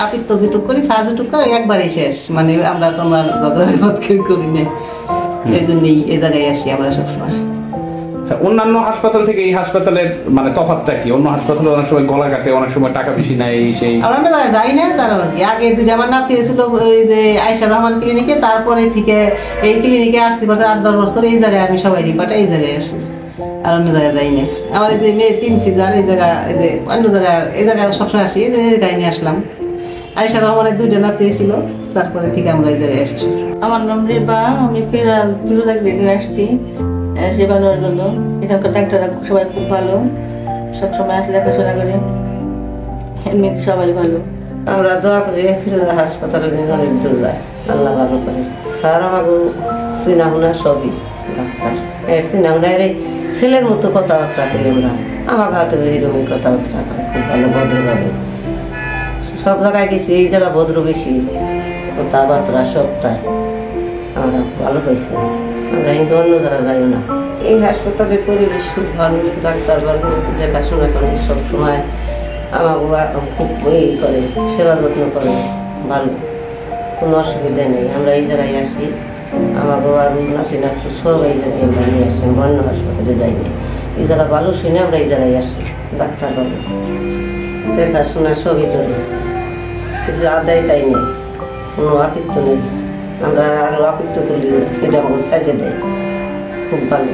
আপিত্ত যেটুক করি চা যেটুক করে একবারই শেষ, মানে আমরা তোমার ঝগড়া বিপদ করি না, এই জন্যই এই জায়গায় আসি আমরা সবসময়। অন্যান্য হাসপাতাল থেকে এই হাসপাতালের মানে তফাৎটা কি? অন্য হাসপাতালে অনেক সময় গলা কাটে, অনেক সময় টাকা বেশি নেয়, সেই আমরা যাই না। তার আগে দুইটা আমার নাতি হয়েছিল ওই যে আয়েশা রহমান ক্লিনিকে, তারপরে থেকে এই ক্লিনিকে আসছি 8-10 বছর। এই জায়গায় আমি সবাই রিপাটা এই জায়গায় আসি, আর অন্য জায়গায় যাই না। আমার এই যে মেয়ে 3 সিজার এই জায়গা, এই যে অন্য জায়গায় এই জায়গায় সবসময় আসি, এই জায়গায় নিয়ে আসলাম। আয়েশা রহমানের 2টা নাতি হয়েছিল, তারপরে থেকে আমরা এই জায়গায় আসি। আমার নাম রেবা, আমি ফিরোজা ক্লিনিকে আসছি সেবা নেওয়ার জন্য। এখানকার ডাক্তাররা সবাই খুব ভালো, সবসময় আসে দেখাশোনা করে, এমনিতে সবাই ভালো। আমরা দোয়া করি ফিরোজা হাসপাতালে অনেক দূর যায়, আল্লাহ ভালো করে। স্যার আমাকে চিনাহুনা সবই ডাক্তার, এর চিনাহুনার ছেলের মতো কথাবার্তা করি আমরা। আমাকে হাতে এরকমই কথাবার্তা করে, খুব ভালো ভদ্রভাবে। সব জায়গায় গেছি, এই জায়গা ভদ্র বেশি, কথাবার্তা সবটাই আমরা ভালো হয়েছে। আমরা কিন্তু অন্য জায়গায় যাইও না। এই হাসপাতালের পরিবেশ খুব ভালো, ডাক্তার ভালো, দেখাশোনা করে সবসময়। আমাকে খুব করে সেবা যত্ন করে, ভালো, কোনো অসুবিধা নেই। আমরা এই জায়গায় আসি, আমাকে আর নাতি নাতি সব এই জায়গায় আমরা নিয়ে আসি। আমরা অন্য হাসপাতালে যাই না, এই জায়গা ভালো শুনে আমরা এই জায়গায় আসি। ডাক্তার ভালো, দেখাশোনা সবই ধরে, কিছু আদায় তাই নেই, কোনো আপিত্ত নেই। আমরা আরো আপিত্ত করলে সেটা আমাকে সাইডে দেয়, খুব ভালো।